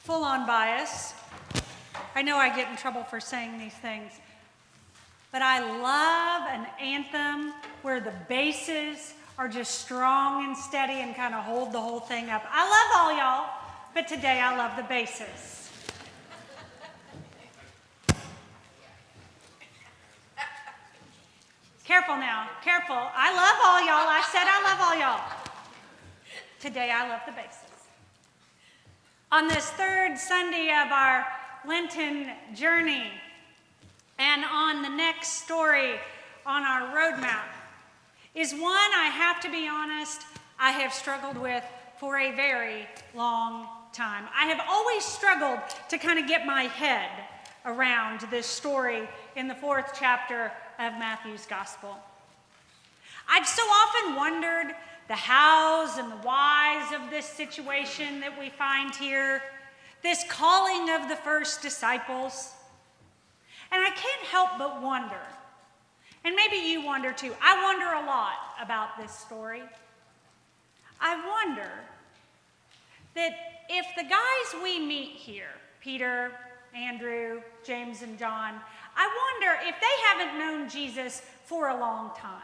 full-on bias. I know I get in trouble for saying these things, but I love an anthem where the basses are just strong and steady and kind of hold the whole thing up. I love all y'all, but today I love the basses. Careful now, careful. I love all y'all. I said I love all y'all. Today I love the basses. On this third Sunday of our Lenten Journey, and on the next story on our roadmap, is one I have to be honest, I have struggled with for a very long time. I have always struggled to kind of get my head around this story in the 4th chapter of Matthew's Gospel. I've so often wondered the hows and the whys of this situation that we find here, this calling of the first disciples. And I can't help but wonder, and maybe you wonder too, I wonder a lot about this story. I wonder that if the guys we meet here, Peter, Andrew, James, and John, I wonder if they haven't known Jesus for a long time.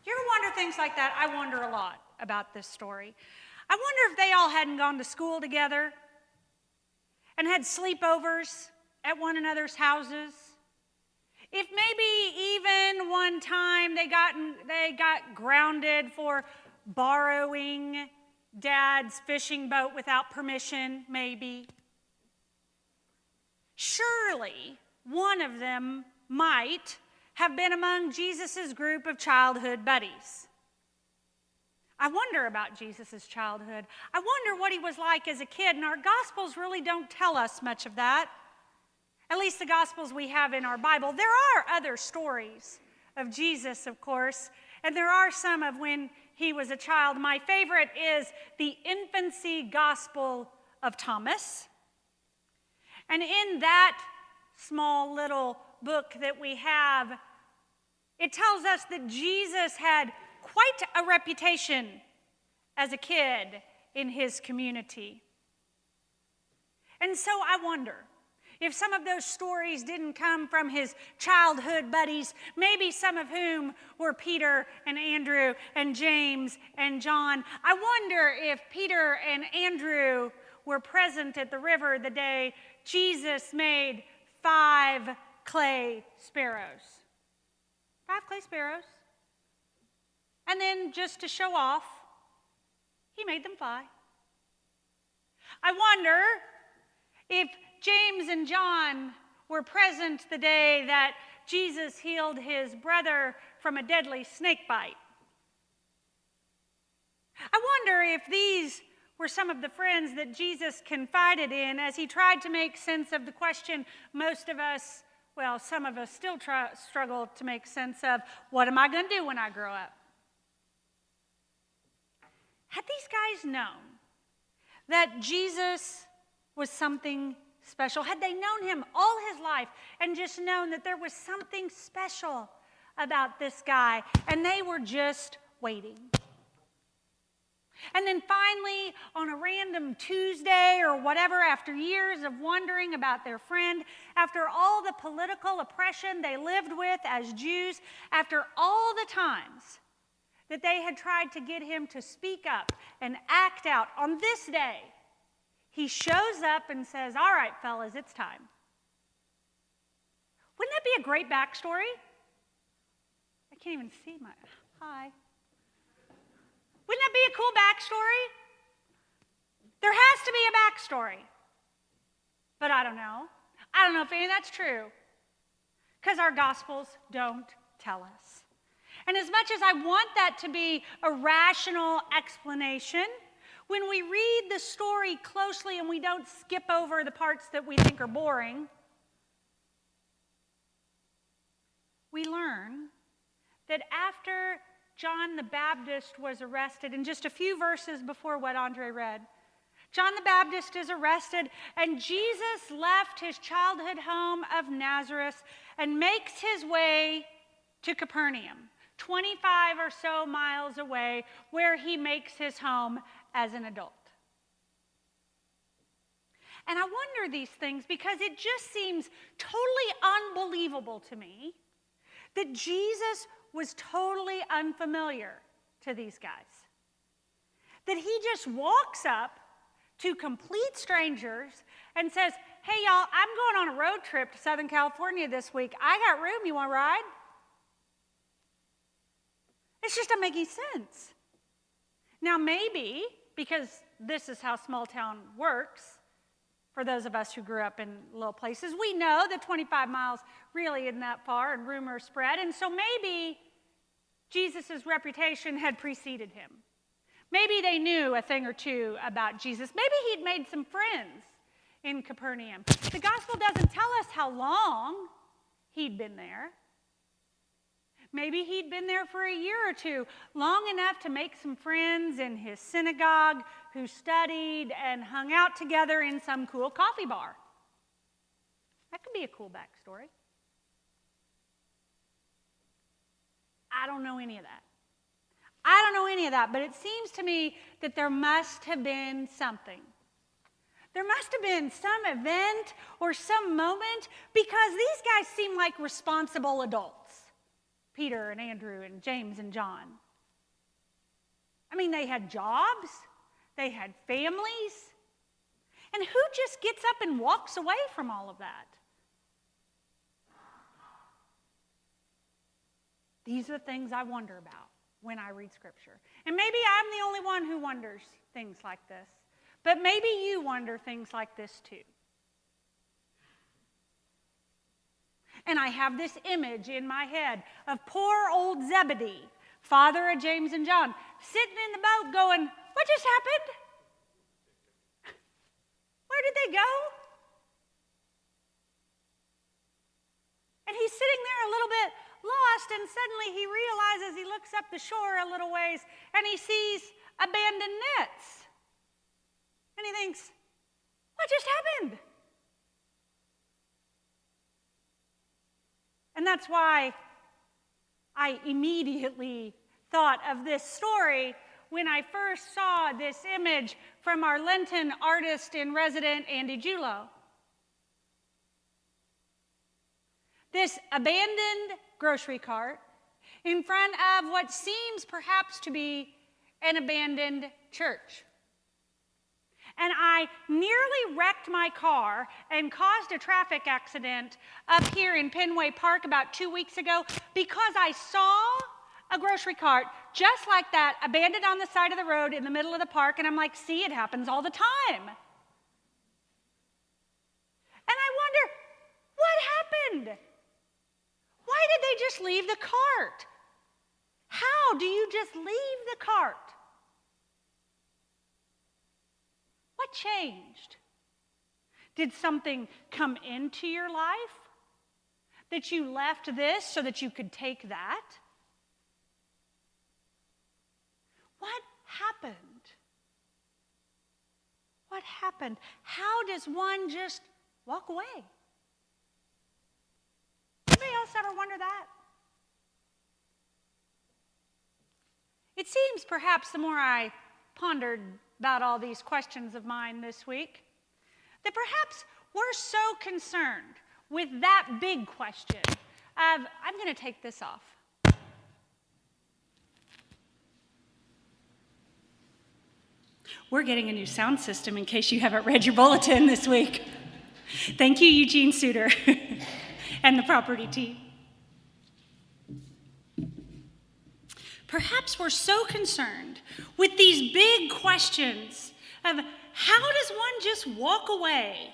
You ever wonder things like that? I wonder a lot about this story. I wonder if they all hadn't gone to school together and had sleepovers at one another's houses. If maybe even one time they got grounded for borrowing Dad's fishing boat without permission, maybe. Surely one of them might have been among Jesus' group of childhood buddies. I wonder about Jesus' childhood. I wonder what he was like as a kid, and our Gospels really don't tell us much of that. At least the Gospels we have in our Bible. There are other stories of Jesus, of course, and there are some of when he was a child. My favorite is the infancy Gospel of Thomas. And in that small little book that we have, it tells us that Jesus had quite a reputation as a kid in his community. And so I wonder if some of those stories didn't come from his childhood buddies, maybe some of whom were Peter and Andrew and James and John. I wonder if Peter and Andrew were present at the river the day Jesus made 5 clay sparrows. 5 clay sparrows. And then just to show off, he made them fly. I wonder if James and John were present the day that Jesus healed his brother from a deadly snake bite. I wonder if these were some of the friends that Jesus confided in as he tried to make sense of the question most of us, well, some of us still struggle to make sense of, what am I going to do when I grow up? Had these guys known that Jesus was something special? Had they known him all his life and just known that there was something special about this guy, and they were just waiting? And then finally, on a random Tuesday or whatever, after years of wondering about their friend, after all the political oppression they lived with as Jews, after all the times that they had tried to get him to speak up and act out, on this day, he shows up and says, all right, fellas, it's time. Wouldn't that be a great backstory? I can't even see my, hi. Wouldn't that be a cool backstory? There has to be a backstory. But I don't know. I don't know if any of that's true, because our Gospels don't tell us. And as much as I want that to be a rational explanation, when we read the story closely and we don't skip over the parts that we think are boring, we learn that after John the Baptist was arrested, and just a few verses before what Andre read, John the Baptist is arrested, and Jesus left his childhood home of Nazareth and makes his way to Capernaum, 25 or so miles away, where he makes his home as an adult. And I wonder these things because it just seems totally unbelievable to me that Jesus was totally unfamiliar to these guys. That he just walks up to complete strangers and says, hey, y'all, I'm going on a road trip to Southern California this week. I got room. You want to ride? It's just not making sense. Now, maybe, because this is how small town works, for those of us who grew up in little places, we know that 25 miles really isn't that far, and rumors spread. And so maybe Jesus' reputation had preceded him. Maybe they knew a thing or two about Jesus. Maybe he'd made some friends in Capernaum. The gospel doesn't tell us how long he'd been there. Maybe he'd been there for a year or two, long enough to make some friends in his synagogue who studied and hung out together in some cool coffee bar. That could be a cool backstory. I don't know any of that. But it seems to me that there must have been something. There must have been some event or some moment, because these guys seem like responsible adults. Peter and Andrew and James and John. I mean, they had jobs, they had families, and who just gets up and walks away from all of that? These are the things I wonder about when I read Scripture. And maybe I'm the only one who wonders things like this, but maybe you wonder things like this too. And I have this image in my head of poor old Zebedee, father of James and John, sitting in the boat going, what just happened? Where did they go? And he's sitting there a little bit lost, and suddenly he realizes, he looks up the shore a little ways, and he sees abandoned nets. And he thinks, what just happened? And that's why I immediately thought of this story when I first saw this image from our Lenten artist in resident, Andy Julo. This abandoned grocery cart in front of what seems perhaps to be an abandoned church. And I nearly wrecked my car and caused a traffic accident up here in Penway Park about 2 weeks ago because I saw a grocery cart just like that abandoned on the side of the road in the middle of the park, and I'm like, see, it happens all the time. And I wonder, what happened? Why did they just leave the cart? How do you just leave the cart? What changed? Did something come into your life that you left this so that you could take that? What happened? What happened? How does one just walk away? Anybody else ever wonder that? It seems perhaps the more I pondered about all these questions of mine this week, that perhaps we're so concerned with that big question of, I'm going to take this off. We're getting a new sound system in case you haven't read your bulletin this week. Thank you, Eugene Suter and the property team. Perhaps we're so concerned with these big questions of how does one just walk away?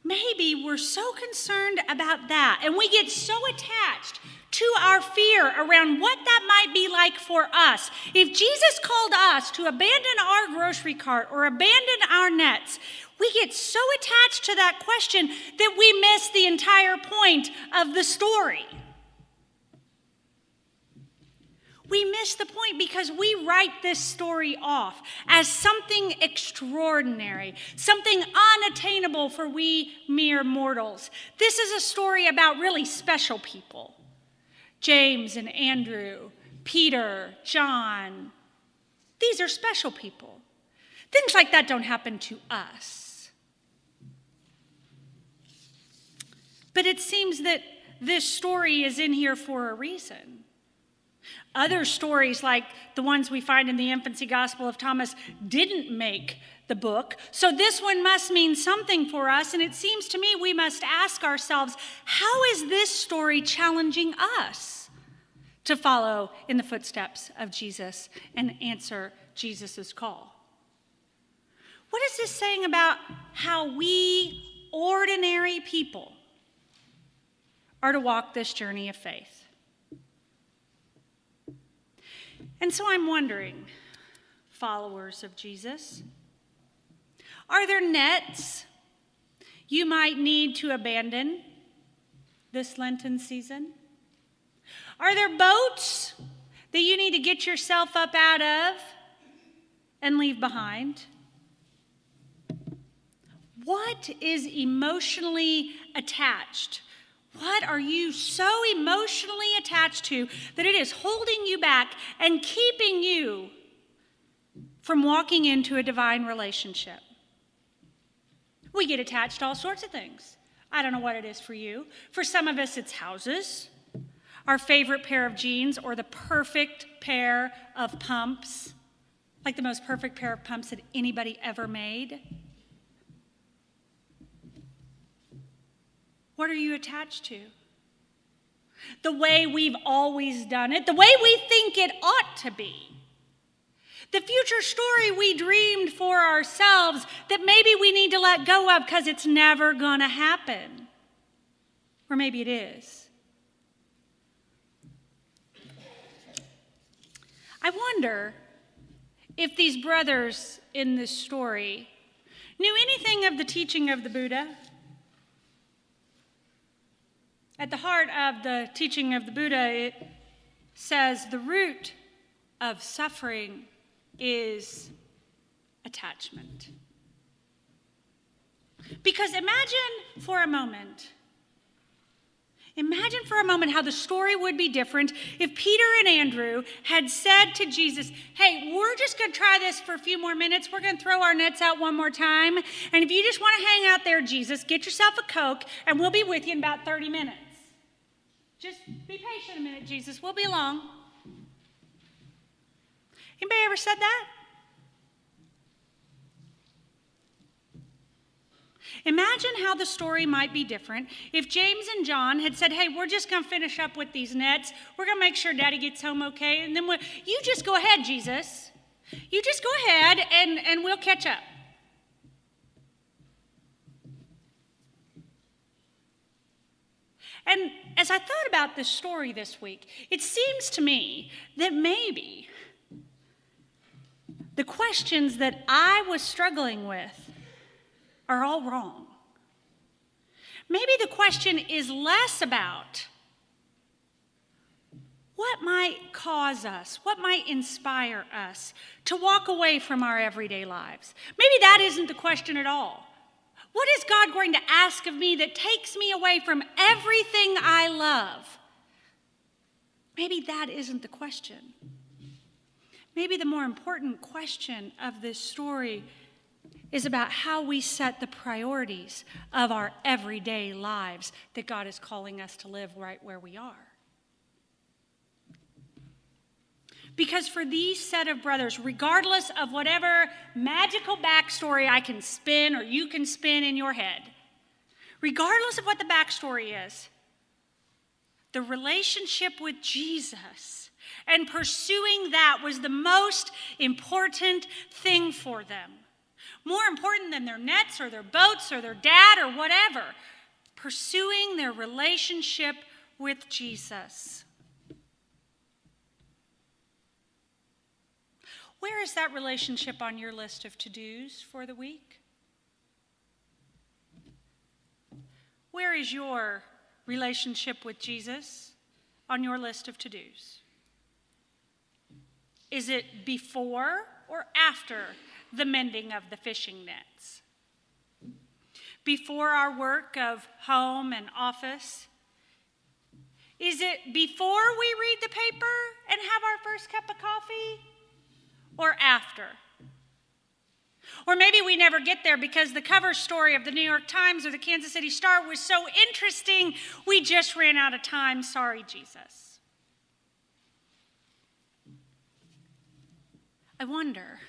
Maybe we're so concerned about that, and we get so attached to our fear around what that might be like for us. If Jesus called us to abandon our grocery cart or abandon our nets, we get so attached to that question that we miss the entire point of the story. We miss the point because we write this story off as something extraordinary, something unattainable for we mere mortals. This is a story about really special people. James and Andrew, Peter, John. These are special people. Things like that don't happen to us. But it seems that this story is in here for a reason. Other stories, like the ones we find in the infancy gospel of Thomas, didn't make the book. So this one must mean something for us. And it seems to me we must ask ourselves, how is this story challenging us to follow in the footsteps of Jesus and answer Jesus' call? What is this saying about how we ordinary people are to walk this journey of faith? And so I'm wondering, followers of Jesus, are there nets you might need to abandon this Lenten season? Are there boats that you need to get yourself up out of and leave behind? What is emotionally attached? What are you so emotionally attached to that it is holding you back and keeping you from walking into a divine relationship? We get attached to all sorts of things. I don't know what it is for you. For some of us, it's houses, our favorite pair of jeans, or the perfect pair of pumps, like the most perfect pair of pumps that anybody ever made. What are you attached to? The way we've always done it, the way we think it ought to be. The future story we dreamed for ourselves that maybe we need to let go of because it's never going to happen. Or maybe it is. I wonder if these brothers in this story knew anything of the teaching of the Buddha. At the heart of the teaching of the Buddha, it says the root of suffering is attachment. Because imagine for a moment how the story would be different if Peter and Andrew had said to Jesus, hey, we're just going to try this for a few more minutes. We're going to throw our nets out one more time. And if you just want to hang out there, Jesus, get yourself a Coke and we'll be with you in about 30 minutes. Just be patient a minute, Jesus. We'll be along. Anybody ever said that? Imagine how the story might be different if James and John had said, hey, we're just going to finish up with these nets. We're going to make sure Daddy gets home okay. And then you just go ahead, Jesus. You just go ahead and we'll catch up. And as I thought about this story this week, it seems to me that maybe the questions that I was struggling with are all wrong. Maybe the question is less about what might cause us, what might inspire us to walk away from our everyday lives. Maybe that isn't the question at all. What is God going to ask of me that takes me away from everything I love? Maybe that isn't the question. Maybe the more important question of this story is about how we set the priorities of our everyday lives that God is calling us to live right where we are. Because for these set of brothers, regardless of whatever magical backstory I can spin or you can spin in your head, regardless of what the backstory is, the relationship with Jesus and pursuing that was the most important thing for them. More important than their nets or their boats or their dad or whatever. Pursuing their relationship with Jesus. Where is that relationship on your list of to-dos for the week? Where is your relationship with Jesus on your list of to-dos? Is it before or after the mending of the fishing nets? Before our work of home and office? Is it before we read the paper and have our first cup of coffee? Or after? Or maybe we never get there because the cover story of the New York Times or the Kansas City Star was so interesting, we just ran out of time. Sorry, Jesus. I wonder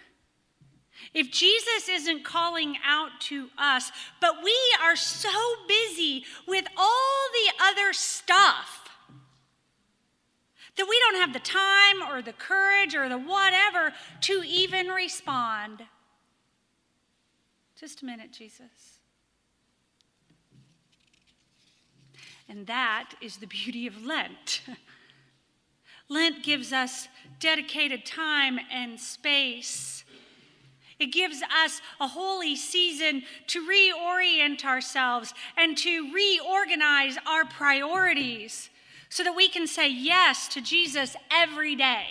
if Jesus isn't calling out to us, but we are so busy with all the other stuff that we don't have the time or the courage or the whatever to even respond. Just a minute, Jesus. And that is the beauty of Lent. Lent gives us dedicated time and space. It gives us a holy season to reorient ourselves and to reorganize our priorities so that we can say yes to Jesus every day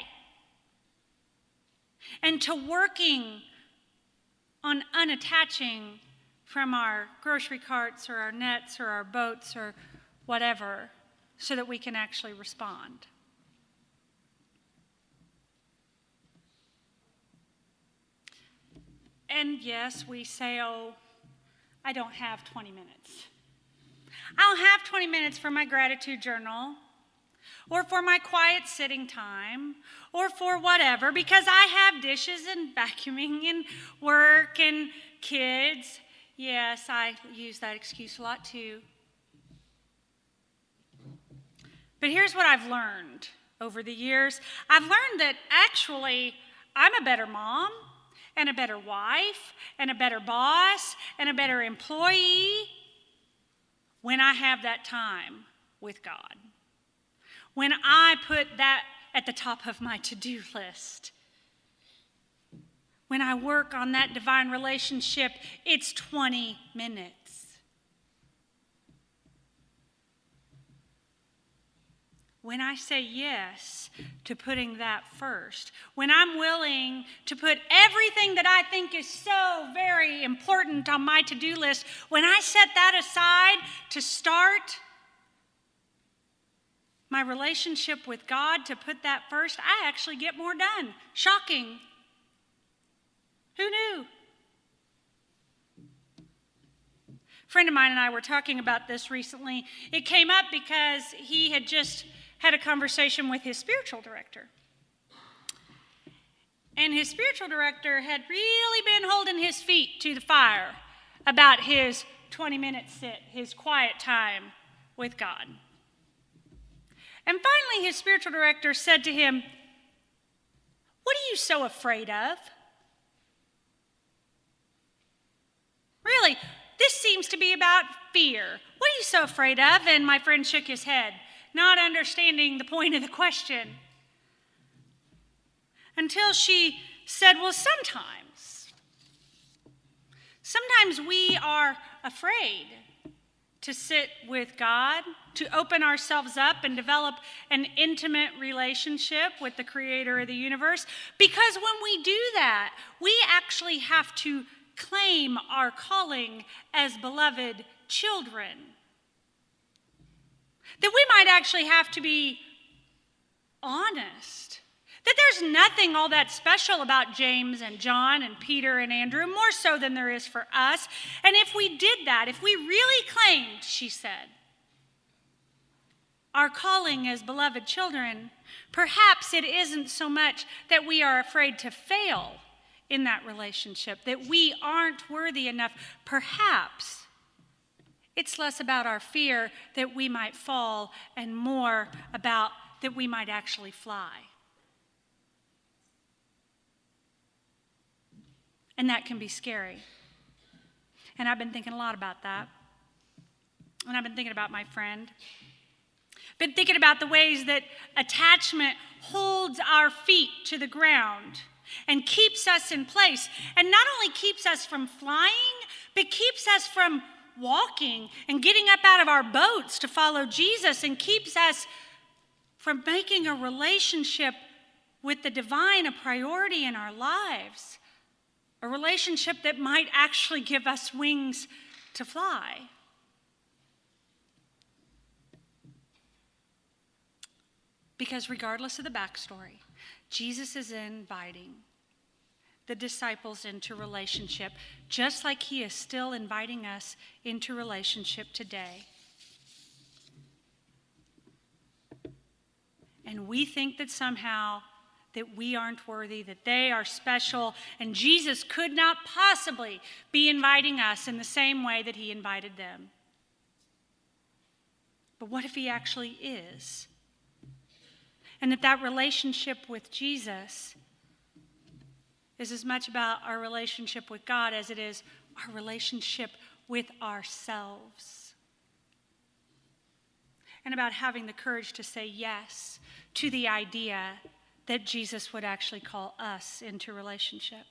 and to working on unattaching from our grocery carts or our nets or our boats or whatever so that we can actually respond. And yes, we say, oh, I don't have 20 minutes. I don't have 20 minutes for my gratitude journal or for my quiet sitting time or for whatever because I have dishes and vacuuming and work and kids. Yes, I use that excuse a lot too. But here's what I've learned over the years. I've learned that actually I'm a better mom and a better wife and a better boss and a better employee when I have that time with God. When I put that at the top of my to-do list. When I work on that divine relationship, it's 20 minutes. When I say yes to putting that first, when I'm willing to put everything that I think is so very important on my to-do list, when I set that aside to start my relationship with God, to put that first, I actually get more done. Shocking. Who knew? A friend of mine and I were talking about this recently. It came up because he had just had a conversation with his spiritual director. And his spiritual director had really been holding his feet to the fire about his 20-minute sit, his quiet time with God. And finally, his spiritual director said to him, "What are you so afraid of?" Really, this seems to be about fear. What are you so afraid of? And my friend shook his head, not understanding the point of the question. Until she said, well, sometimes we are afraid to sit with God, to open ourselves up and develop an intimate relationship with the creator of the universe. Because when we do that, we actually have to claim our calling as beloved children. That we might actually have to be honest. That there's nothing all that special about James and John and Peter and Andrew, more so than there is for us. And if we did that, if we really claimed, she said, our calling as beloved children, perhaps it isn't so much that we are afraid to fail in that relationship, that we aren't worthy enough. Perhaps it's less about our fear that we might fall and more about that we might actually fly. And that can be scary. And I've been thinking a lot about that. And I've been thinking about my friend. Been thinking about the ways that attachment holds our feet to the ground and keeps us in place. And not only keeps us from flying, but keeps us from walking and getting up out of our boats to follow Jesus, and keeps us from making a relationship with the divine a priority in our lives. A relationship that might actually give us wings to fly. Because regardless of the backstory, Jesus is inviting the disciples into relationship, just like he is still inviting us into relationship today. And we think that somehow that we aren't worthy, that they are special, and Jesus could not possibly be inviting us in the same way that he invited them. But what if he actually is? And that relationship with Jesus is as much about our relationship with God as it is our relationship with ourselves. And about having the courage to say yes to the idea that Jesus would actually call us into relationship.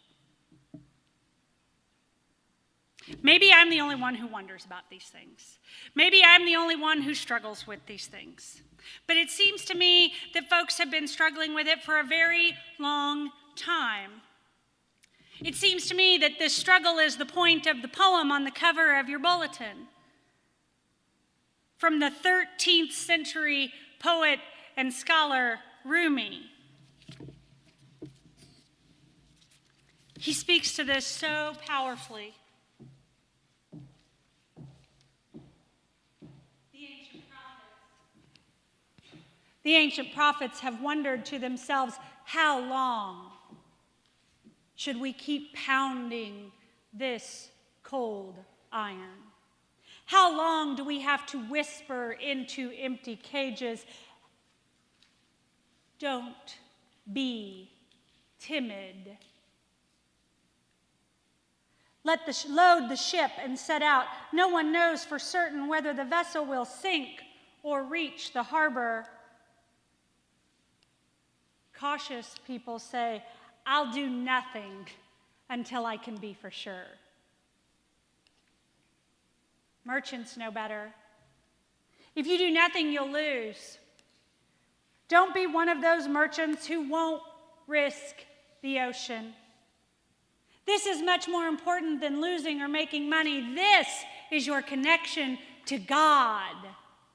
Maybe I'm the only one who wonders about these things. Maybe I'm the only one who struggles with these things. But it seems to me that folks have been struggling with it for a very long time. It seems to me that this struggle is the point of the poem on the cover of your bulletin. From the 13th century poet and scholar Rumi. He speaks to this so powerfully. The ancient prophets have wondered to themselves, how long should we keep pounding this cold iron? How long do we have to whisper into empty cages, don't be timid? Load the ship and set out. No one knows for certain whether the vessel will sink or reach the harbor. Cautious people say, I'll do nothing until I can be for sure. Merchants know better. If you do nothing, you'll lose. Don't be one of those merchants who won't risk the ocean. This is much more important than losing or making money. This is your connection to God,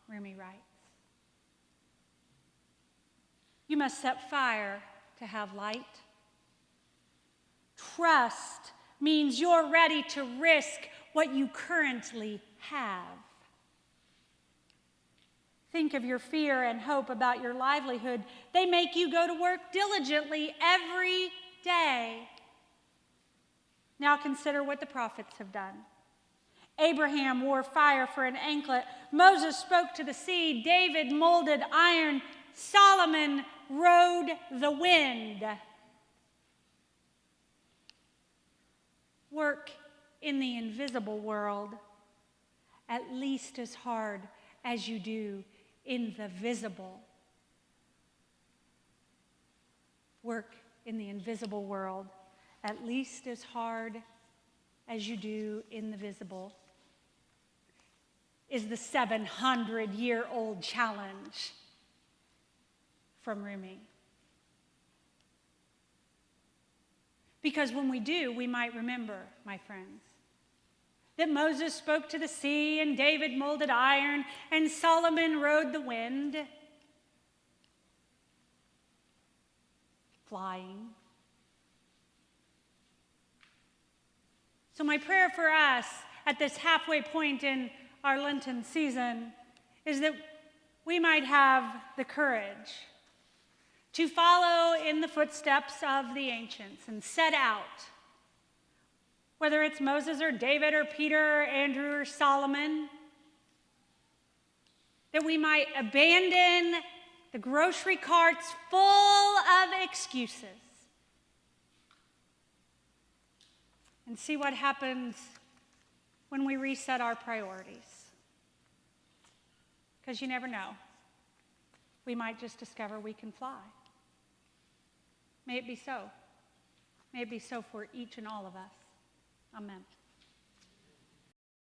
Rumi writes. You must set fire to have light. Trust means you're ready to risk what you currently have. Think of your fear and hope about your livelihood. They make you go to work diligently every day. Now consider what the prophets have done. Abraham wore fire for an anklet. Moses spoke to the sea. David molded iron. Solomon rode the wind. Work in the invisible world at least as hard as you do in the visible. Work in the invisible world at least as hard as you do in the visible is the 700-year-old challenge from Rumi. Because when we do, we might remember, my friends, that Moses spoke to the sea and David molded iron and Solomon rode the wind, flying. So my prayer for us at this halfway point in our Lenten season is that we might have the courage to follow in the footsteps of the ancients and set out, whether it's Moses or David or Peter or Andrew or Solomon, that we might abandon the grocery carts full of excuses and see what happens when we reset our priorities. Because you never know. We might just discover we can fly. May it be so. May it be so for each and all of us. Amen.